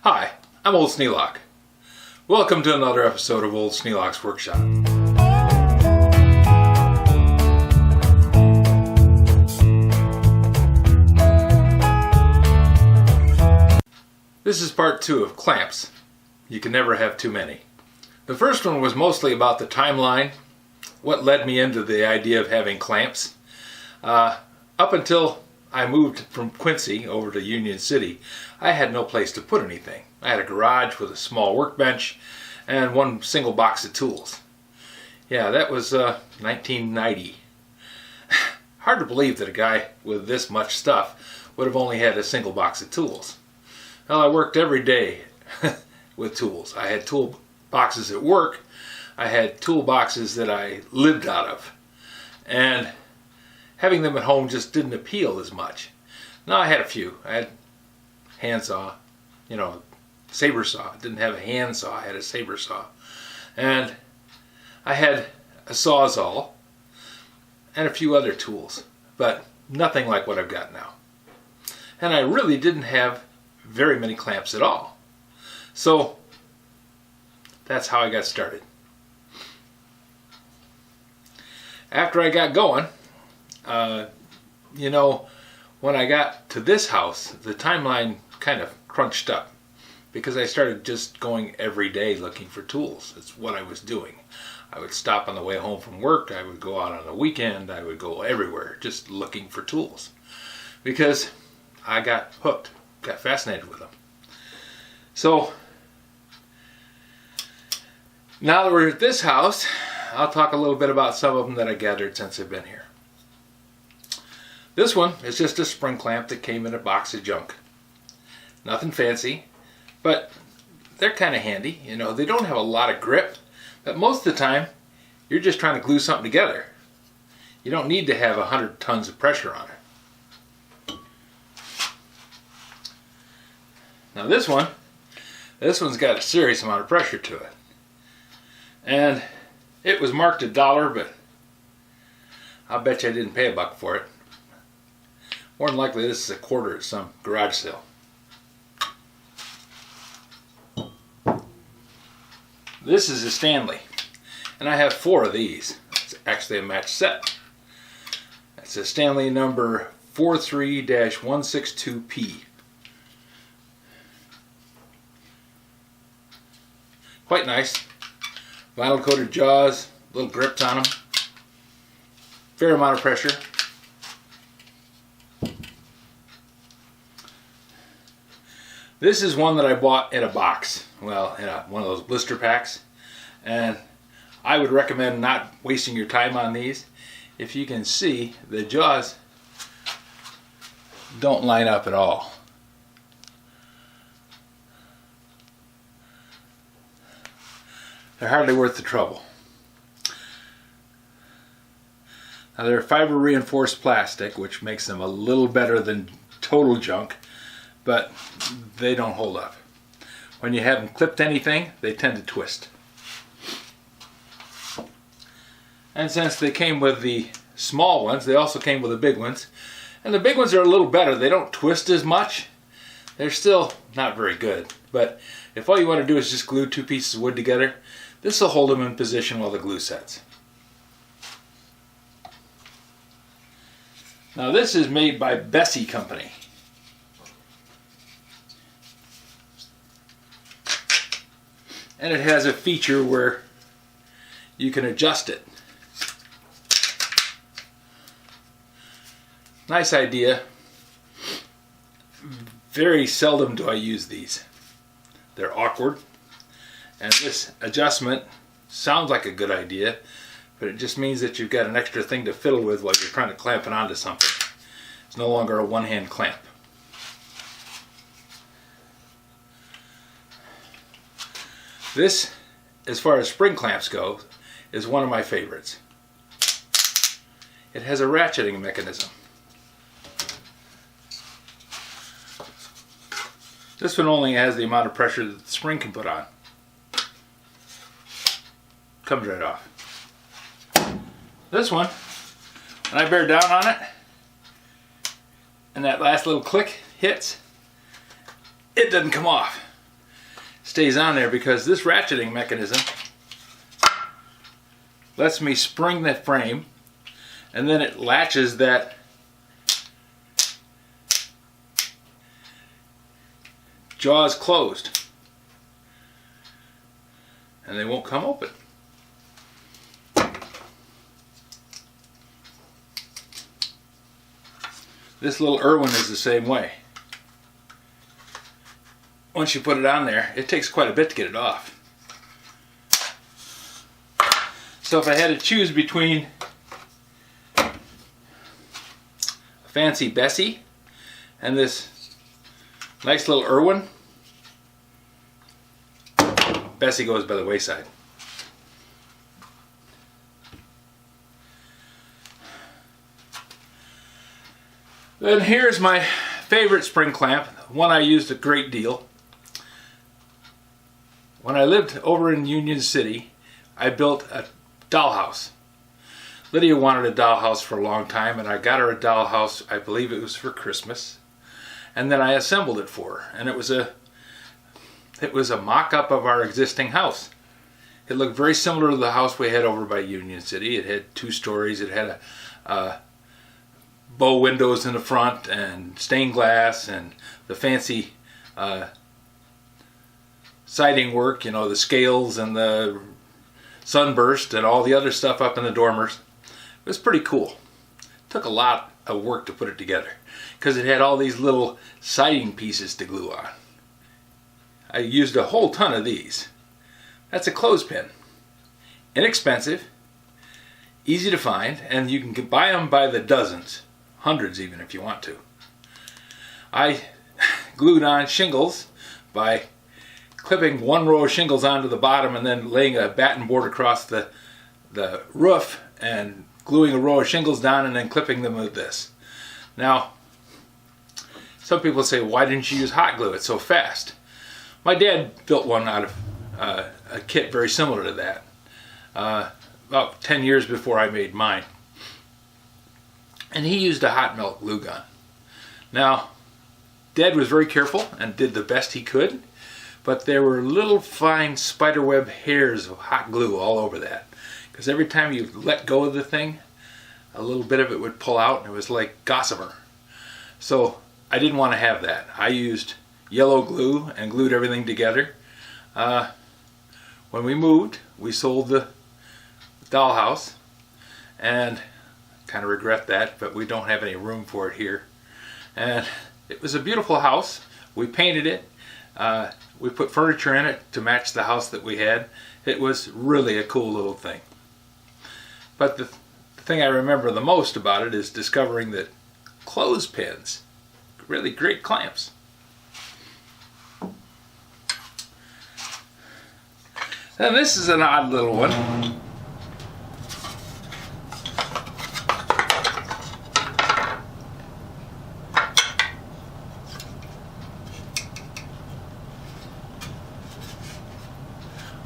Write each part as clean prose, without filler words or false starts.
Hi, I'm Old Sneelock. Welcome to another episode of Old Sneelock's Workshop. This is part 2 of clamps. You can never have too many. The first one was mostly about the timeline, what led me into the idea of having clamps. Up until I moved from Quincy over to Union City, I had no place to put anything. I had a garage with a small workbench and one single box of tools. Yeah, that was 1990. Hard to believe that a guy with this much stuff would have only had a single box of tools. Well, I worked every day with tools. I had tool boxes at work. I had tool boxes that I lived out of. And having them at home just didn't appeal as much. Now I had a few. I had handsaw, saber saw. Didn't have a handsaw, I had a saber saw. And I had a sawzall and a few other tools, but nothing like what I've got now. And I really didn't have very many clamps at all. So that's how I got started. After I got going, when I got to this house, the timeline kind of crunched up because I started just going every day looking for tools. It's what I was doing. I would stop on the way home from work, I would go out on the weekend, I would go everywhere just looking for tools because I got hooked, got fascinated with them. So now that we're at this house, I'll talk a little bit about some of them that I gathered since I've been here. This one is just a spring clamp that came in a box of junk. Nothing fancy, but they're kind of handy. They don't have a lot of grip, but most of the time you're just trying to glue something together. You don't need to have 100 tons of pressure on it. Now this one's got a serious amount of pressure to it. And it was marked $1, but I'll bet you I didn't pay $1 for it. More than likely this is a quarter at some garage sale. This is a Stanley, and I have 4 of these. It's actually a match set. It's a Stanley number 43-162P. Quite nice. Vinyl coated jaws, little grips on them. Fair amount of pressure. This is one that I bought in a box, in one of those blister packs, and I would recommend not wasting your time on these. If you can see, the jaws don't line up at all. They're hardly worth the trouble. Now they're fiber reinforced plastic, which makes them a little better than total junk, but they don't hold up. When you have them clipped to anything, they tend to twist. And since they came with the small ones, they also came with the big ones. And the big ones are a little better. They don't twist as much. They're still not very good. But if all you want to do is just glue 2 pieces of wood together, this will hold them in position while the glue sets. Now this is made by Bessie Company. And it has a feature where you can adjust it. Nice idea. Very seldom do I use these. They're awkward. And this adjustment sounds like a good idea, but it just means that you've got an extra thing to fiddle with while you're trying to clamp it onto something. It's no longer a one-hand clamp. This, as far as spring clamps go, is one of my favorites. It has a ratcheting mechanism. This one only has the amount of pressure that the spring can put on. Comes right off. This one, when I bear down on it, and that last little click hits, it doesn't come off. stays on there because this ratcheting mechanism lets me spring the frame, and then it latches that jaws closed, and they won't come open. This little Irwin is the same way. Once you put it on there, it takes quite a bit to get it off. So if I had to choose between a fancy Bessie and this nice little Irwin, Bessie goes by the wayside. Then here's my favorite spring clamp, one I used a great deal. When I lived over in Union City, I built a dollhouse. Lydia wanted a dollhouse for a long time, and I got her a dollhouse, I believe it was for Christmas. And then I assembled it for her, and it was a mock-up of our existing house. It looked very similar to the house we had over by Union City. It had 2 stories. It had a bow windows in the front and stained glass and the fancy siding work, you know, the scales and the sunburst and all the other stuff up in the dormers. It was pretty cool. It took a lot of work to put it together because it had all these little siding pieces to glue on. I used a whole ton of these. That's a clothespin. Inexpensive, easy to find, and you can buy them by the dozens. Hundreds even if you want to. I glued on shingles by clipping 1 row of shingles onto the bottom and then laying a batten board across the roof and gluing a row of shingles down and then clipping them with this. Now, some people say, why didn't you use hot glue? It's so fast. My dad built one out of a kit very similar to that about 10 years before I made mine. And he used a hot melt glue gun. Now, Dad was very careful and did the best he could, but there were little fine spiderweb hairs of hot glue all over that. Because every time you let go of the thing, a little bit of it would pull out, and it was like gossamer. So I didn't want to have that. I used yellow glue and glued everything together. When we moved, we sold the dollhouse, and kind of regret that, but we don't have any room for it here. And it was a beautiful house. We painted it. We put furniture in it to match the house that we had. It was really a cool little thing. But the thing I remember the most about it is discovering that clothespins, really great clamps. And this is an odd little one.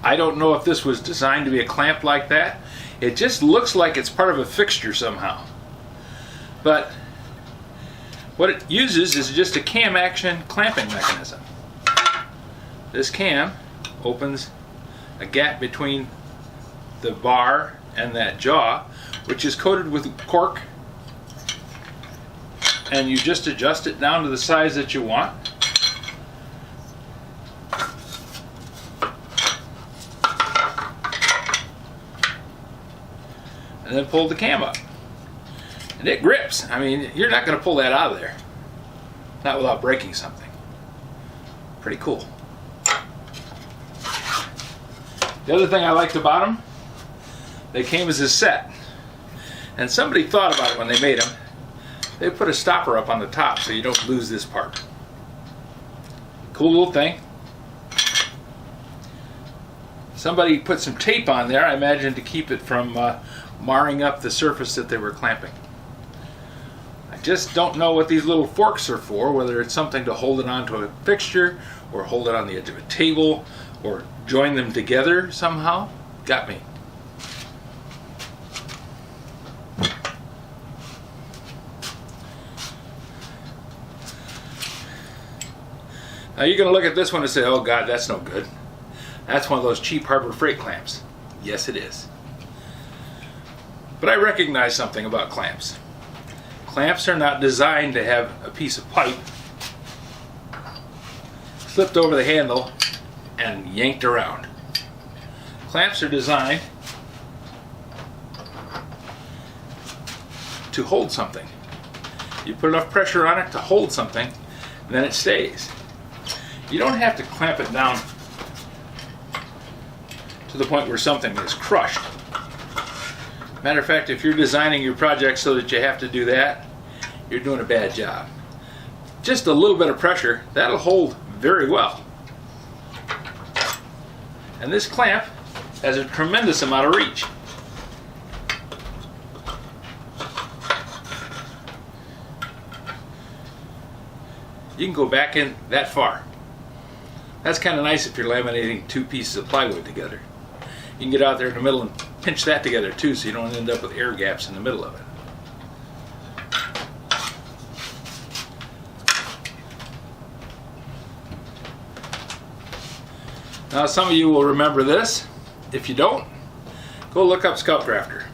I don't know if this was designed to be a clamp like that. It just looks like it's part of a fixture somehow. But what it uses is just a cam action clamping mechanism. This cam opens a gap between the bar and that jaw, which is coated with cork, and you just adjust it down to the size that you want. And then pull the cam up. And it grips. I mean, you're not going to pull that out of there. Not without breaking something. Pretty cool. The other thing I liked about them, they came as a set. And somebody thought about it when they made them. They put a stopper up on the top so you don't lose this part. Cool little thing. Somebody put some tape on there, I imagine, to keep it from marring up the surface that they were clamping. I just don't know what these little forks are for, whether it's something to hold it onto a fixture or hold it on the edge of a table or join them together somehow. Got me. Now you're going to look at this one and say, oh God, that's no good. That's one of those cheap Harbor Freight clamps. Yes, it is. But I recognize something about clamps. Clamps are not designed to have a piece of pipe slipped over the handle and yanked around. Clamps are designed to hold something. You put enough pressure on it to hold something, and then it stays. You don't have to clamp it down to the point where something is crushed. Matter of fact, if you're designing your project so that you have to do that, you're doing a bad job. Just a little bit of pressure, that'll hold very well. And this clamp has a tremendous amount of reach. You can go back in that far. That's kind of nice if you're laminating two pieces of plywood together. You can get out there in the middle and pinch that together too, so you don't end up with air gaps in the middle of it. Now some of you will remember this. If you don't, go look up Scout Drafter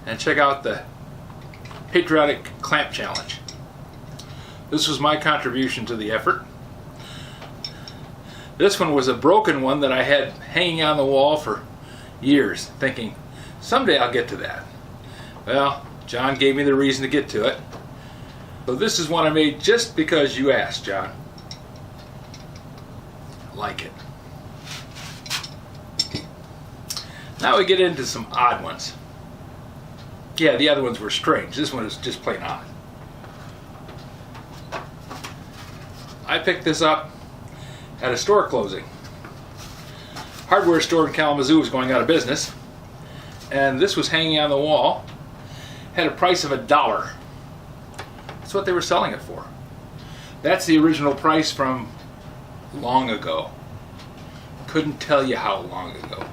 and check out the Patriotic Clamp Challenge. This was my contribution to the effort. This one was a broken one that I had hanging on the wall for years, thinking someday I'll get to that. Well, John gave me the reason to get to it. So this is one I made just because you asked, John. Like it. Now we get into some odd ones. Yeah, the other ones were strange. This one is just plain odd. I picked this up at a store closing. Hardware store in Kalamazoo was going out of business, and this was hanging on the wall. Had a price of $1. That's what they were selling it for. That's the original price from long ago. Couldn't tell you how long ago.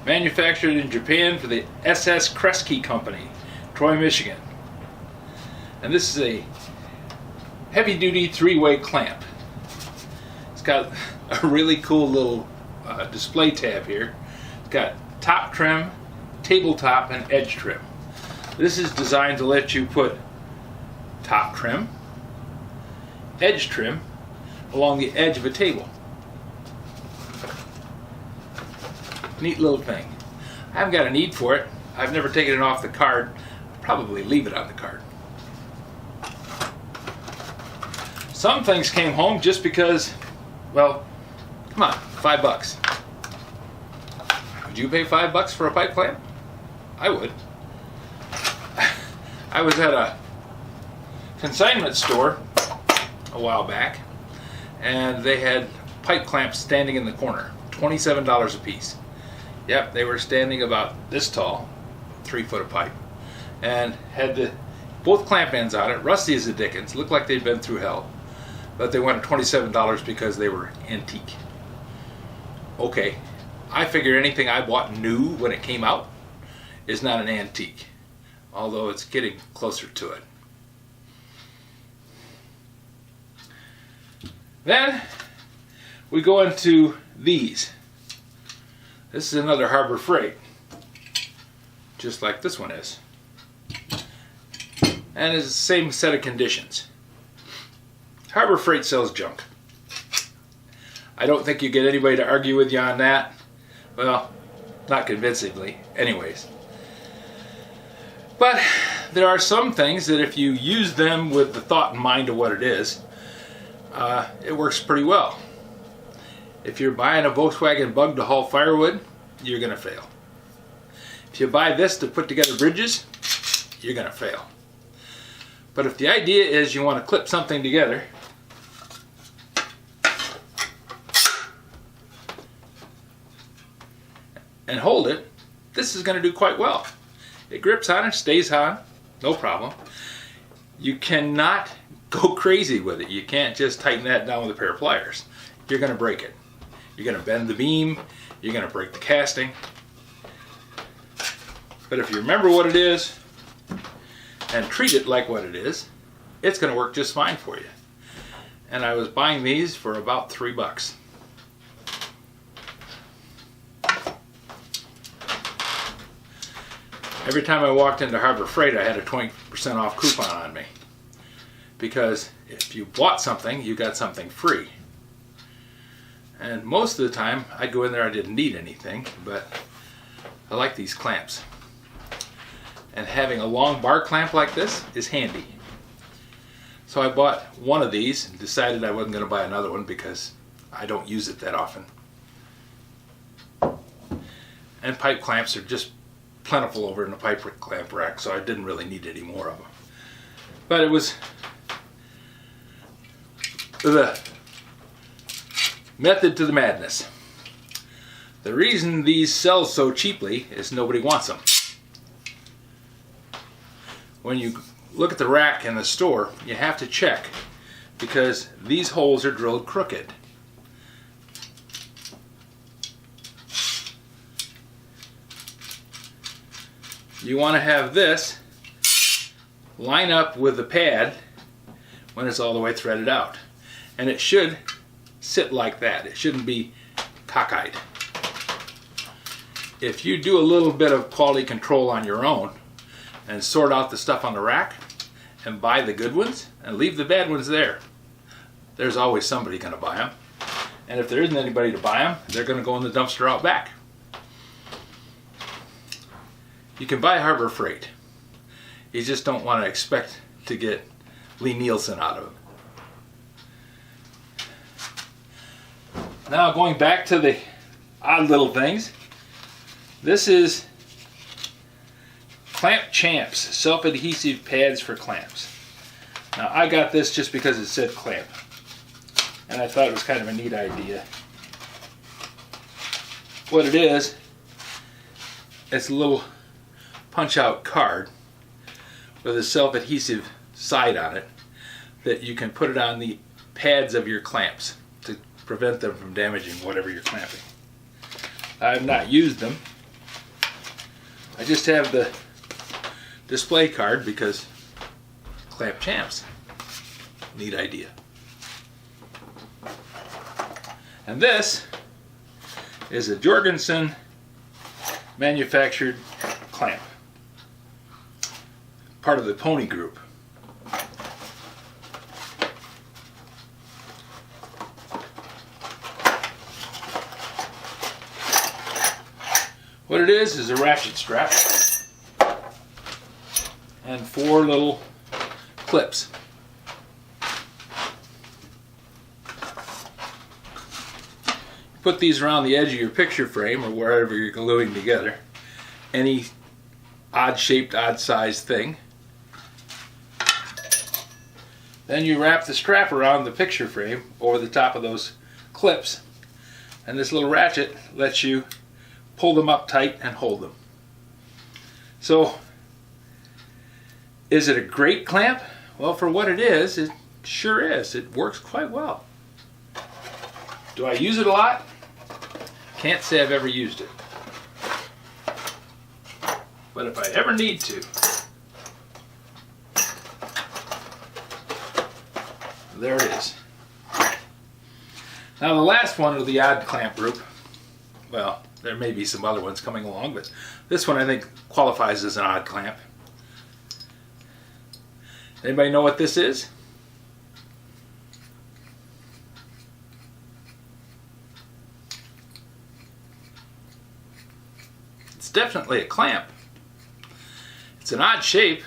Manufactured in Japan for the SS Kresge Company, Troy, Michigan. And this is a heavy-duty three-way clamp. It's got a really cool little display tab here. It's got top trim, tabletop, and edge trim. This is designed to let you put top trim, edge trim along the edge of a table. Neat little thing. I haven't got a need for it. I've never taken it off the card. I'll probably leave it on the card. Some things came home just because, well, come on, $5. Would you pay $5 for a pipe clamp? I would. I was at a consignment store a while back, and they had pipe clamps standing in the corner, $27 a piece. Yep, they were standing about this tall, 3 foot of pipe, and had both clamp ends on it, rusty as the dickens, looked like they'd been through hell, but they went at $27 because they were antique. Okay, I figure anything I bought new when it came out is not an antique, although it's getting closer to it. Then we go into these. This is another Harbor Freight, just like this one is. And it's the same set of conditions. Harbor Freight sells junk. I don't think you get anybody to argue with you on that. Well, not convincingly, anyways. But there are some things that if you use them with the thought in mind of what it is, it works pretty well. If you're buying a Volkswagen Bug to haul firewood, you're going to fail. If you buy this to put together bridges, you're going to fail. But if the idea is you want to clip something together, and hold it, this is going to do quite well. It grips on and stays on, no problem. You cannot go crazy with it. You can't just tighten that down with a pair of pliers. You're going to break it. You're going to bend the beam. You're going to break the casting. But if you remember what it is and treat it like what it is, it's going to work just fine for you. and I was buying these for about $3. Every time I walked into Harbor Freight, I had a 20% off coupon on me, because if you bought something, you got something free. And most of the time, I'd go in there, I didn't need anything, but I like these clamps. And having a long bar clamp like this is handy. So I bought one of these and decided I wasn't going to buy another one because I don't use it that often. And pipe clamps are just plentiful over in the pipe clamp rack, so I didn't really need any more of them. But it was the method to the madness. The reason these sell so cheaply is nobody wants them. When you look at the rack in the store, you have to check, because these holes are drilled crooked. You want to have this line up with the pad when it's all the way threaded out. And it should sit like that. It shouldn't be cockeyed. If you do a little bit of quality control on your own and sort out the stuff on the rack and buy the good ones and leave the bad ones there, there's always somebody going to buy them. And if there isn't anybody to buy them, they're going to go in the dumpster out back. You can buy Harbor Freight. You just don't want to expect to get Lee Nielsen out of it. Now going back to the odd little things. This is Clamp Champs, self-adhesive pads for clamps. Now I got this just because it said clamp, and I thought it was kind of a neat idea. What it is, it's a little punch-out card with a self-adhesive side on it that you can put it on the pads of your clamps to prevent them from damaging whatever you're clamping. I have not used them. I just have the display card because Clamp Champs. Neat idea. And this is a Jorgensen manufactured clamp, part of the Pony group. What it is a ratchet strap and 4 little clips. Put these around the edge of your picture frame or wherever you're gluing together. Any odd shaped, odd sized thing. Then you wrap the strap around the picture frame over the top of those clips, and this little ratchet lets you pull them up tight and hold them. So, is it a great clamp? Well, for what it sure is. It works quite well. Do I use it a lot? Can't say I've ever used it. But if I ever need to, there it is. Now the last one of the odd clamp group, well, there may be some other ones coming along, but this one I think qualifies as an odd clamp. Anybody know what this is? It's definitely a clamp. It's an odd shape.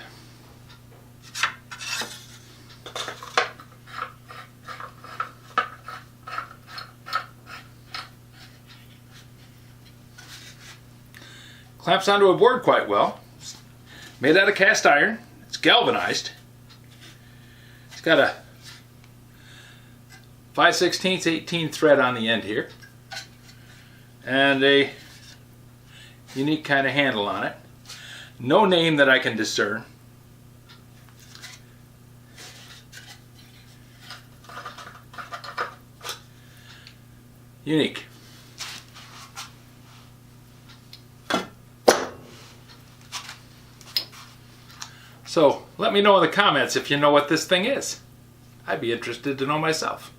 Clamps onto a board quite well. It's made out of cast iron. It's galvanized. It's got a 5/16 18 thread on the end here, and a unique kind of handle on it. No name that I can discern. Unique. So let me know in the comments if you know what this thing is. I'd be interested to know myself.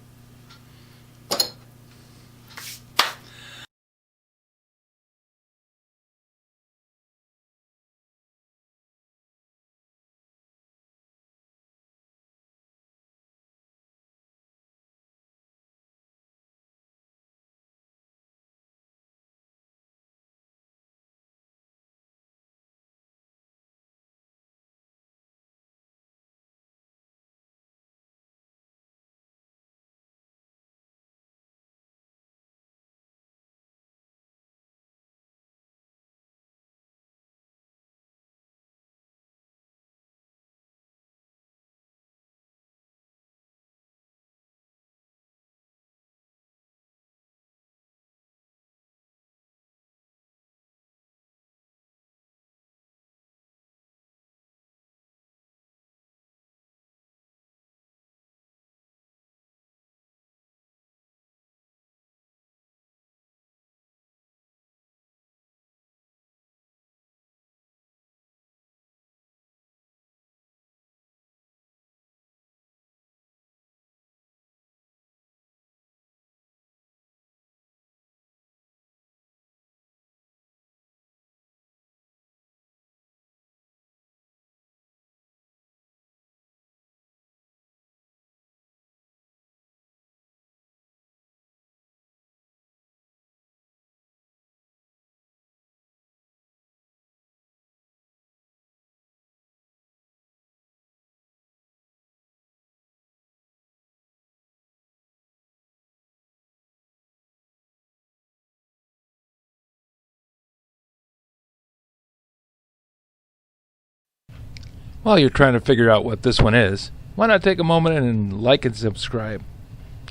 While you're trying to figure out what this one is, why not take a moment and like and subscribe?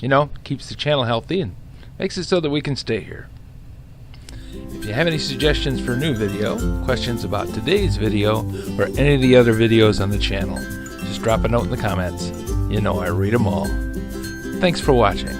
You know, keeps the channel healthy and makes it so that we can stay here. If you have any suggestions for a new video, questions about today's video, or any of the other videos on the channel, just drop a note in the comments. You know I read them all. Thanks for watching.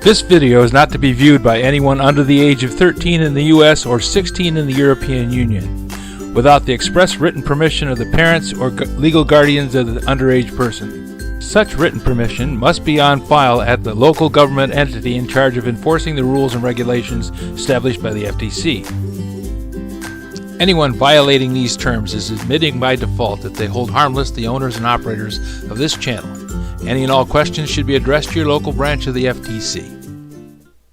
This video is not to be viewed by anyone under the age of 13 in the US or 16 in the European Union, without the express written permission of the parents or legal guardians of the underage person. Such written permission must be on file at the local government entity in charge of enforcing the rules and regulations established by the FTC. Anyone violating these terms is admitting by default that they hold harmless the owners and operators of this channel. Any and all questions should be addressed to your local branch of the FTC.